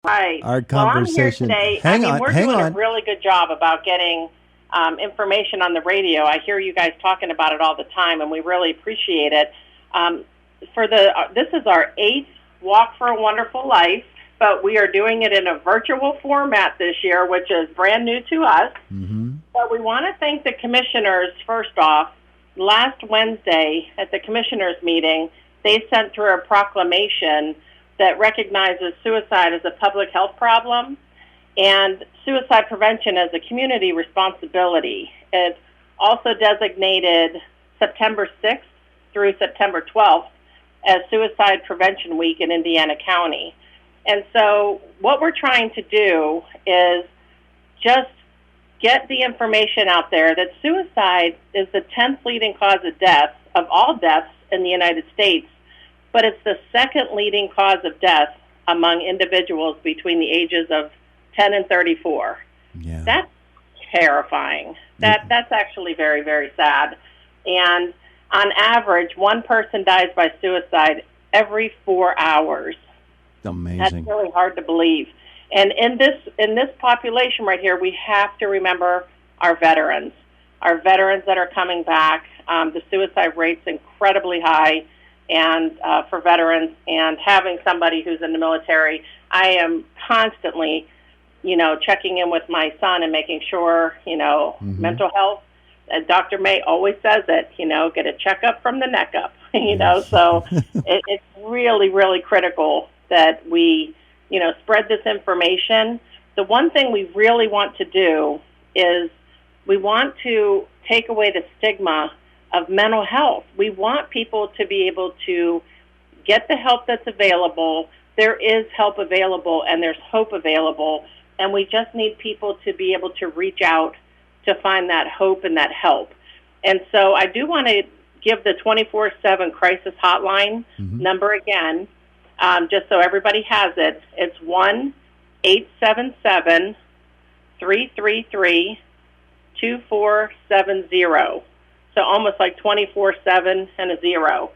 Right. our Well, I'm here conversation. today. Hang we're on. doing a really good job about getting information on the radio. I hear you guys talking about it all the time, and we really appreciate it. This is our 8th Walk for a Wonderful Life, but we are doing it in a virtual format this year, which is brand new to us. Mm-hmm. But we want to thank the commissioners, first off. Last Wednesday at the commissioners' meeting, they sent through a proclamation that recognizes suicide as a public health problem and suicide prevention as a community responsibility. It also designated September 6th through September 12th as Suicide Prevention Week in Indiana County. And so what we're trying to do is just get the information out there that suicide is the 10th leading cause of death, of all deaths in the United States, but it's the second leading cause of death among individuals between the ages of 10 and 34. Yeah. That's terrifying. That's actually very, very sad. And on average, one person dies by suicide every 4 hours. Amazing. That's really hard to believe. And in this population right here, we have to remember our veterans that are coming back. The suicide rate's incredibly high, and for veterans, and having somebody who's in the military, I am constantly, checking in with my son and making sure, Mm-hmm. mental health. Dr. May always says it, get a checkup from the neck up, so it's really, really critical that we, spread this information. The one thing we really want to do is we want to take away the stigma of mental health. We want people to be able to get the help that's available. There is help available and there's hope available, and we just need people to be able to reach out to find that hope and that help. And so I do want to give the 24/7 crisis hotline Mm-hmm. number again, just so everybody has it. It's 1-877-333-2470. So almost like 24/7 and a 0.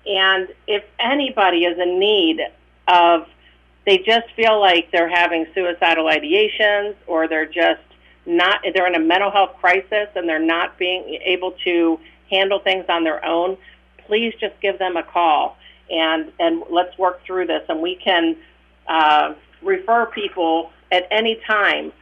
And if anybody is in need of, they just feel like they're having suicidal ideations, or they're in a mental health crisis and they're not being able to handle things on their own, please just give them a call and let's work through this. And we can refer people at any time,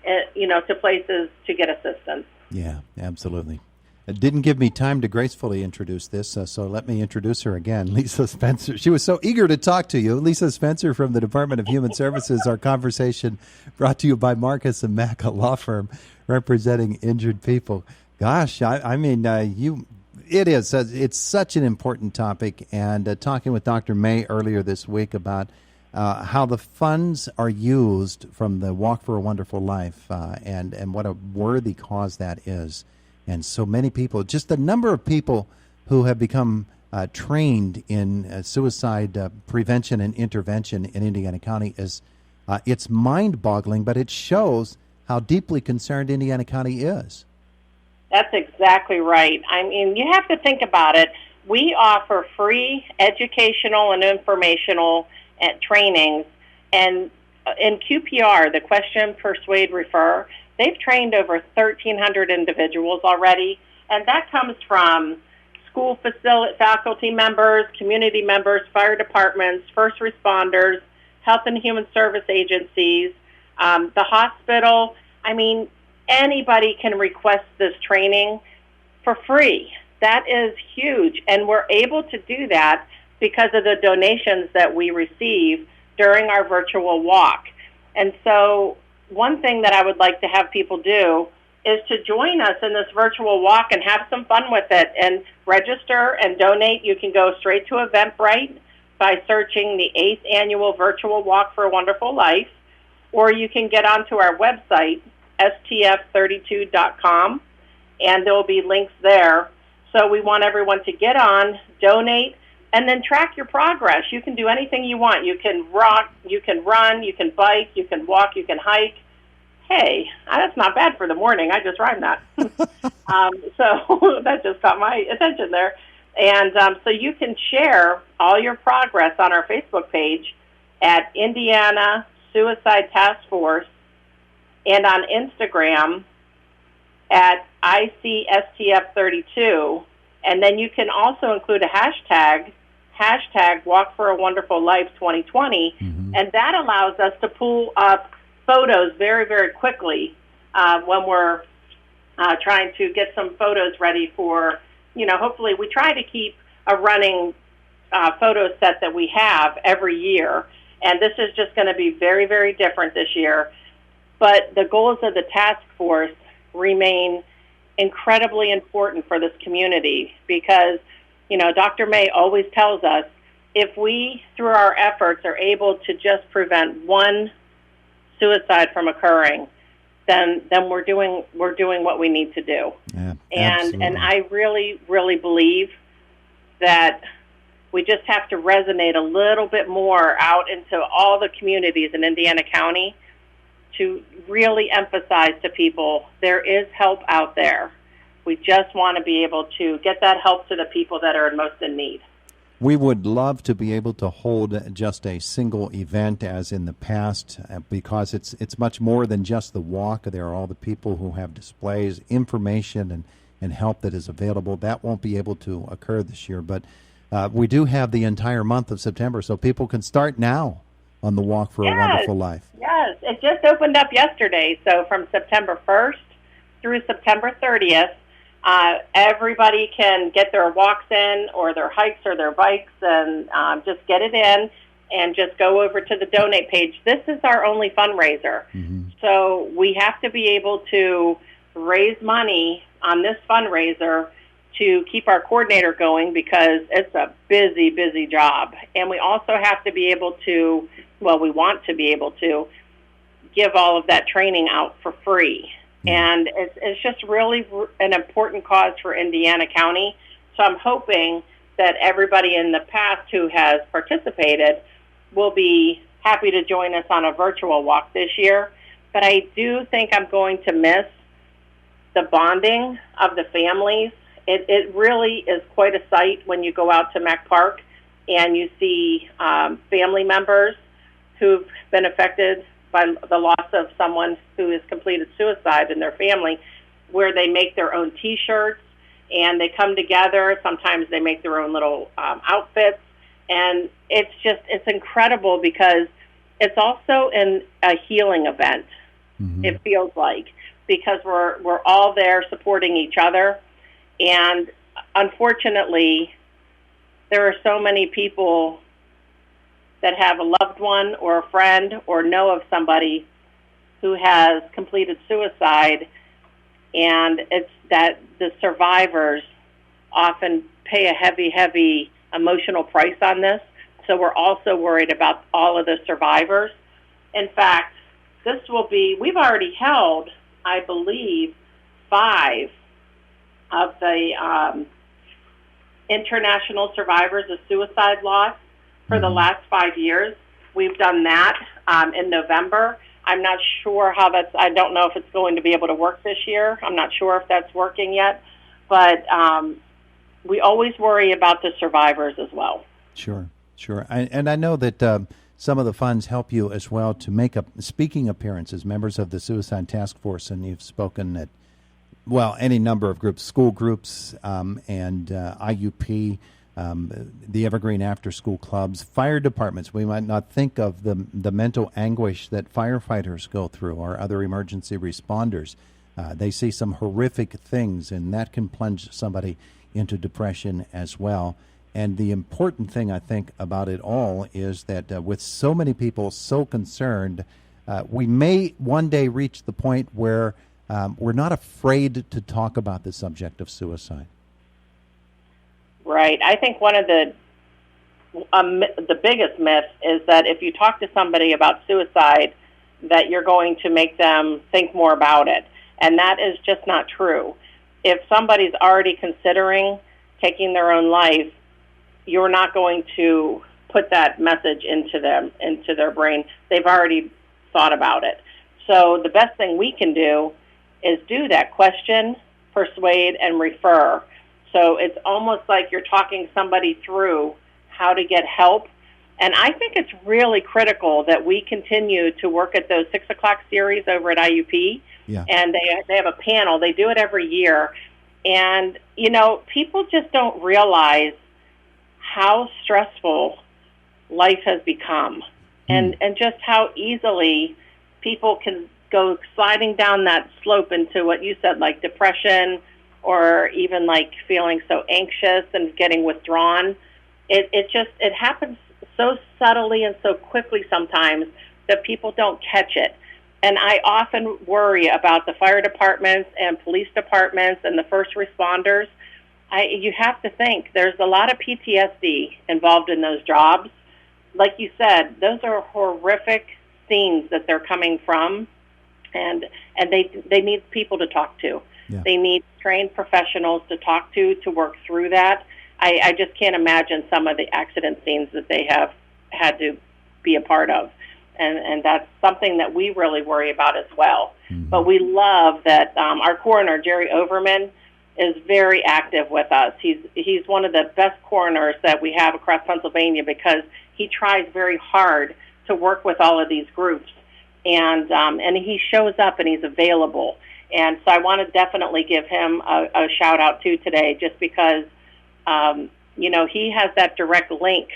to places to get assistance. Yeah, absolutely. It didn't give me time to gracefully introduce this, so let me introduce her again. Lisa Spencer. She was so eager to talk to you. Lisa Spencer from the Department of Human Services. Our conversation brought to you by Marcus and Mack, a law firm representing injured people. Gosh, it's such an important topic. And talking with Dr. May earlier this week about how the funds are used from the Walk for a Wonderful Life and what a worthy cause that is. And so many people, just the number of people who have become trained in suicide prevention and intervention in Indiana County is it's mind-boggling, but it shows how deeply concerned Indiana County is. That's exactly right. I mean, you have to think about it. We offer free educational and informational trainings, and in QPR, the Question, Persuade, Refer, they've trained over 1,300 individuals already, and that comes from school faculty members, community members, fire departments, first responders, health and human service agencies, the hospital. I mean, anybody can request this training for free. That is huge, and we're able to do that because of the donations that we receive during our virtual walk. And so one thing that I would like to have people do is to join us in this virtual walk and have some fun with it and register and donate. You can go straight to Eventbrite by searching the 8th Annual Virtual Walk for a Wonderful Life, or you can get onto our website, stf32.com, and there will be links there. So we want everyone to get on, donate, and then track your progress. You can do anything you want. You can rock, you can run, you can bike, you can walk, you can hike. Hey, that's not bad for the morning. I just rhymed that. So that just caught my attention there. And so you can share all your progress on our Facebook page at Indiana Suicide Task Force and on Instagram at ICSTF32. And then you can also include a hashtag Walk for a Wonderful Life 2020, and that allows us to pull up photos very, very quickly when we're trying to get some photos ready for, hopefully we try to keep a running photo set that we have every year, and this is just going to be very, very different this year. But the goals of the task force remain incredibly important for this community because, Dr. May always tells us if we, through our efforts, are able to just prevent one suicide from occurring, then we're doing what we need to do. Yeah, and I really, really believe that we just have to resonate a little bit more out into all the communities in Indiana County to really emphasize to people there is help out there. We just want to be able to get that help to the people that are most in need. We would love to be able to hold just a single event as in the past because it's much more than just the walk. There are all the people who have displays, information, and help that is available. That won't be able to occur this year, but we do have the entire month of September, so people can start now on the Walk for a Wonderful Life. Yes, it just opened up yesterday, so from September 1st through September 30th, everybody can get their walks in or their hikes or their bikes and just get it in and just go over to the donate page. This is our only fundraiser. So we have to be able to raise money on this fundraiser to keep our coordinator going because it's a busy, busy job. And we also have to be able to, we want to be able to give all of that training out for free. And it's just really an important cause for Indiana County. So I'm hoping that everybody in the past who has participated will be happy to join us on a virtual walk this year. But I do think I'm going to miss the bonding of the families. It really is quite a sight when you go out to Mack Park and you see family members who've been affected by the loss of someone who has completed suicide in their family, where they make their own T-shirts and they come together. Sometimes they make their own little outfits, and it's incredible because it's also a healing event. It feels like, because we're all there supporting each other, and unfortunately, there are so many people that have a loved one or a friend or know of somebody who has completed suicide, and it's that the survivors often pay a heavy, heavy emotional price on this. So we're also worried about all of the survivors. In fact, we've already held, I believe, 5 of the international survivors of suicide loss for the last 5 years. We've done that in November. I'm not sure I don't know if it's going to be able to work this year. I'm not sure if that's working yet, but we always worry about the survivors as well. Sure. And I know that some of the funds help you as well to make speaking appearances, members of the Suicide Task Force, and you've spoken at, any number of groups, school groups and IUP, the Evergreen After School Clubs, fire departments. We might not think of the mental anguish that firefighters go through or other emergency responders. They see some horrific things, and that can plunge somebody into depression as well. And the important thing, I think, about it all is that with so many people so concerned, we may one day reach the point where we're not afraid to talk about the subject of suicide. Right. I think one of the biggest myths is that if you talk to somebody about suicide, that you're going to make them think more about it. And that is just not true. If somebody's already considering taking their own life, you're not going to put that message into their brain. They've already thought about it. So the best thing we can do is do that: question, persuade, and refer. So it's almost like you're talking somebody through how to get help. And I think it's really critical that we continue to work at those 6 o'clock series over at IUP. Yeah. And they have a panel. They do it every year. And, people just don't realize how stressful life has become and just how easily people can go sliding down that slope into what you said, like depression, or even like feeling so anxious and getting withdrawn. It happens so subtly and so quickly sometimes that people don't catch it. And I often worry about the fire departments and police departments and the first responders. You have to think there's a lot of PTSD involved in those jobs. Like you said, those are horrific scenes that they're coming from, and they need people to talk to. Yeah. They need trained professionals to talk to work through that. I just can't imagine some of the accident scenes that they have had to be a part of. And that's something that we really worry about as well. Mm-hmm. But we love that our coroner, Jerry Overman, is very active with us. He's one of the best coroners that we have across Pennsylvania because he tries very hard to work with all of these groups. And he shows up and he's available. And so I want to definitely give him a shout-out, too, today, just because, he has that direct link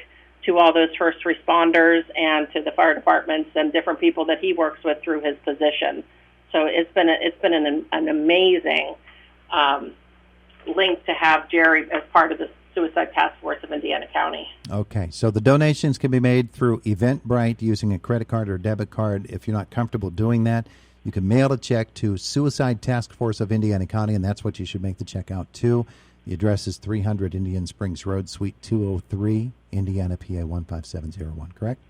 to all those first responders and to the fire departments and different people that he works with through his position. So it's been an amazing link to have Jerry as part of the Suicide Task Force of Indiana County. Okay, so the donations can be made through Eventbrite using a credit card or debit card. If you're not comfortable doing that, you can mail a check to Suicide Task Force of Indiana County, and that's what you should make the check out to. The address is 300 Indian Springs Road, Suite 203, Indiana, PA 15701, correct?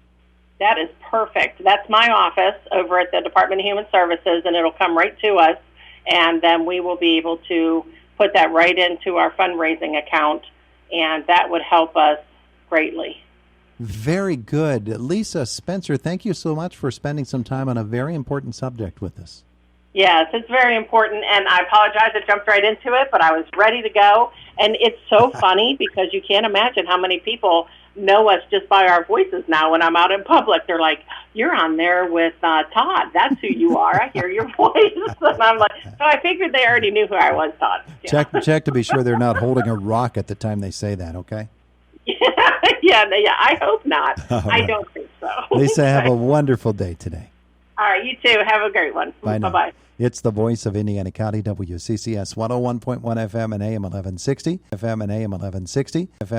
That is perfect. That's my office over at the Department of Human Services, and it'll come right to us, and then we will be able to put that right into our fundraising account, and that would help us greatly. Very good. Lisa Spencer, thank you so much for spending some time on a very important subject with us. Yes, it's very important, and I apologize I jumped right into it, but I was ready to go. And it's so funny because you can't imagine how many people know us just by our voices now when I'm out in public. They're like, you're on there with Todd. That's who you are. I hear your voice. And I'm like, so I figured they already knew who I was, Todd. Yeah. Check to be sure they're not holding a rock at the time they say that, okay? Yeah, I hope not. Right. I don't think so. Lisa, have a wonderful day today. All right, you too. Have a great one. Bye-bye. It's the voice of Indiana County, WCCS 101.1 FM and AM 1160, FM and AM 1160, FM